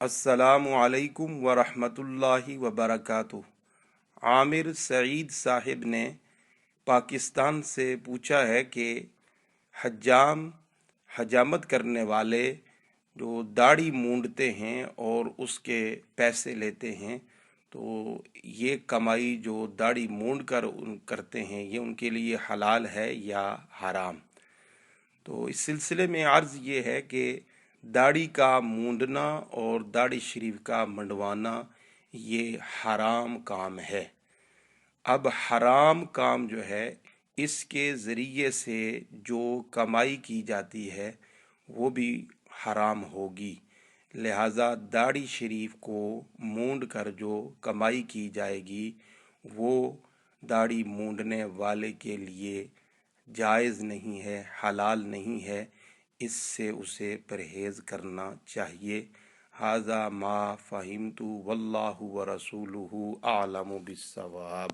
السلام علیکم ورحمۃ اللہ وبرکاتہ۔ عامر سعید صاحب نے پاکستان سے پوچھا ہے کہ حجامت کرنے والے جو داڑھی مونڈتے ہیں اور اس کے پیسے لیتے ہیں، تو یہ کمائی جو داڑھی مونڈ کر کرتے ہیں، یہ ان کے لیے حلال ہے یا حرام؟ تو اس سلسلے میں عرض یہ ہے کہ داڑھی کا مونڈنا اور داڑھی شریف کا منڈوانا یہ حرام کام ہے۔ اب حرام کام جو ہے، اس کے ذریعے سے جو کمائی کی جاتی ہے وہ بھی حرام ہوگی، لہذا داڑھی شریف کو مونڈ کر جو کمائی کی جائے گی وہ داڑھی مونڈنے والے کے لیے جائز نہیں ہے، حلال نہیں ہے، اس سے اسے پرہیز کرنا چاہیے۔ ھذا ما فہمت واللہ ورسولہ اعلم بالصواب۔